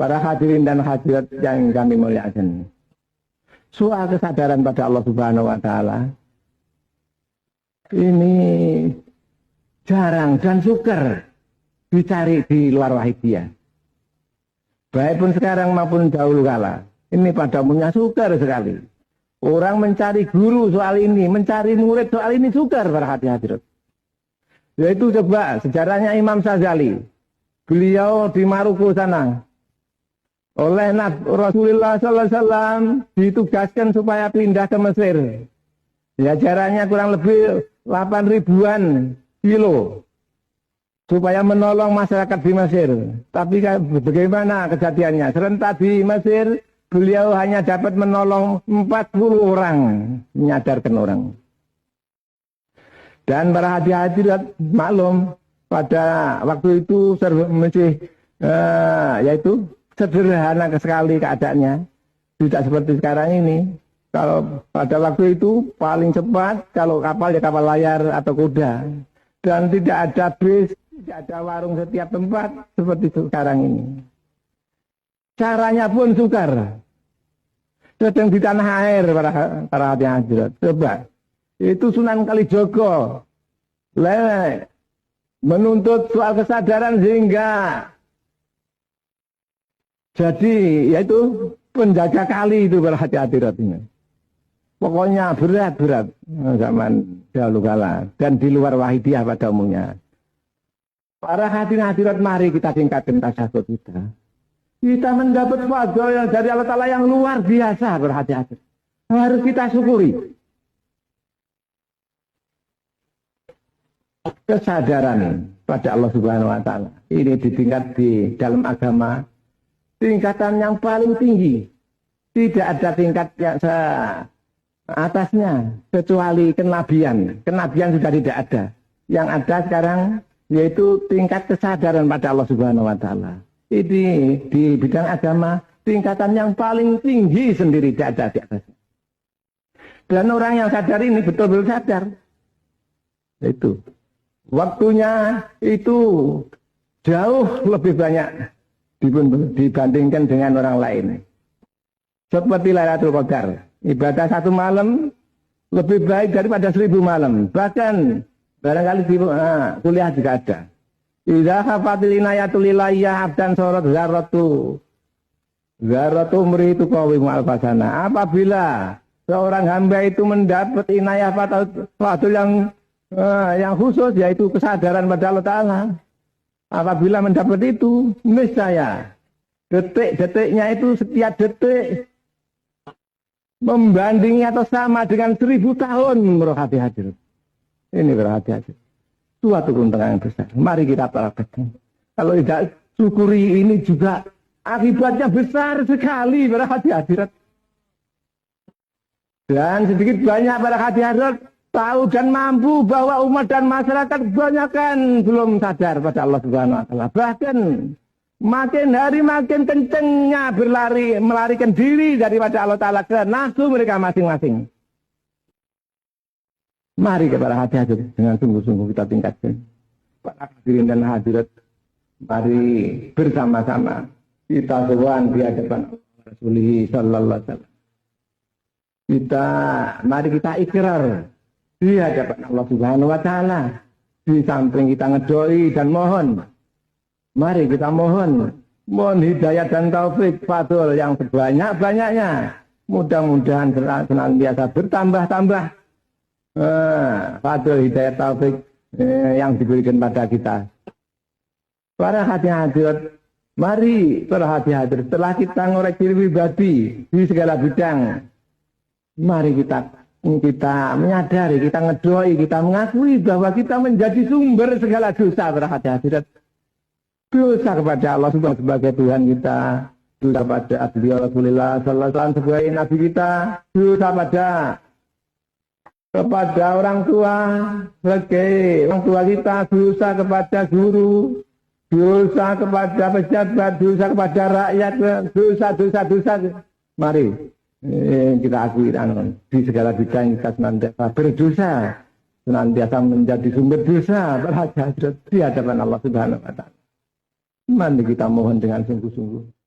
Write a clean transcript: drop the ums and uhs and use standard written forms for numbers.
para hadirin dan hadirat yang kami muliakan. Soal kesadaran pada Allah Subhanahu wa taala ini jarang dan sukar dicari di luar wahidiyah. Baik pun sekarang maupun dahulu kala. Ini pada umumnya sukar sekali. Orang mencari guru soal ini, mencari murid soal ini sukar para hadirat. Yaitu coba sejarahnya Imam Syazali. Beliau di Maroko sana. Oleh Rasulullah SAW ditugaskan supaya pindah ke Mesir. Ya jaraknya kurang lebih 8.000-an kilo. Supaya menolong masyarakat di Mesir. Tapi bagaimana kejadiannya? Serentak di Mesir, beliau hanya dapat menolong 40 orang. Menyadarkan orang. Dan para hadirat maklum, pada waktu itu masih yaitu sederhana sekali keadaannya. Tidak seperti sekarang ini. Kalau pada waktu itu paling cepat kalau kapal ya kapal layar atau kuda. Dan tidak ada bis, tidak ada warung setiap tempat seperti sekarang ini. Caranya pun sukar. Sedang di tanah air para hadirat. Coba. Itu Sunan Kalijogo. Menuntut soal kesadaran sehingga jadi yaitu penjaga kali itu para hadirat ini. Pokoknya berat-berat zaman dahulu kala dan di luar wahidiyah pada umumnya. Para hadirat mari kita tingkatkan tasyahud kita. Kita mendapat fadhil dari Allah Ta'ala yang luar biasa para hadirat. Harus kita syukuri. Kesadaran pada Allah Subhanahu wa taala. Ini ditingkat di dalam agama tingkatan yang paling tinggi. Tidak ada tingkat yang atasnya kecuali kenabian. Kenabian sudah tidak ada. Yang ada sekarang yaitu tingkat kesadaran pada Allah Subhanahu wa taala. Ini di bidang agama tingkatan yang paling tinggi sendiri tidak ada di atasnya. Dan orang yang sadar ini betul-betul sadar. Itu waktunya itu jauh lebih banyak dibandingkan dengan orang lain. Seperti Lailatul Qadar, ibadah satu malam lebih baik daripada 1000 malam. Bahkan barangkali di kuliah juga ada. Idza hafatil inayatul ilayah abdan sorot zaratu mritu qawimu alfasana. Apabila seorang hamba itu mendapat inayah fadil yang khusus yaitu kesadaran pada Allah Ta'ala. Apabila mendapat itu, niscaya detik-detiknya itu setiap detik membandingi atau sama dengan 1000 tahun berhati-hati. Ini berhati-hati. Suatu keuntungan yang besar. Mari kita praktekkan. Kalau tidak syukuri ini juga akibatnya besar sekali berhati-hati. Dan sedikit banyak berhati-hati tahu dan mampu bahwa umat dan masyarakat kebanyakan belum sadar pada Allah Subhanahu wa taala. Bahkan makin hari makin kencengnya melarikan diri daripada Allah Ta'ala ke nafsu mereka masing-masing. Mari kepada hati-hati dengan sungguh-sungguh kita tingkatkan. Para hadirin dan hadirat, mari bersama-sama kita sowan di hadapan Rasulullah sallallahu alaihi wasallam. Mari kita ikrar di hadapan Allah Subhanahu wa taala. Di samping kita ngedoi dan mohon. Mari kita mohon hidayah dan taufik fadl yang sebanyak-banyaknya. Mudah-mudahan senantiasa bertambah-tambah fadl hidayah taufik yang diberikan pada kita. Para hadirat, mari para hadirat, setelah kita ngoreksi pribadi di segala bidang, mari kita menyadari, kita ngedoi, kita mengakui bahwa kita menjadi sumber segala dosa para hadirat. Dosa kepada Allah sebagai Tuhan kita, dosa pada Rasulullah sallallahu alaihi wasallam sebagai nabi kita, dosa kepada orang tua sebagai orang tua kita, dosa kepada guru, dosa kepada pejabat, dosa kepada rakyat, dosa. Mari kita akui di segala bidang kita senantiasa berdosa, senantiasa menjadi sumber dosa berhajat di hadapan Allah Subhanahu wa taala. Mari kita mohon dengan sungguh-sungguh.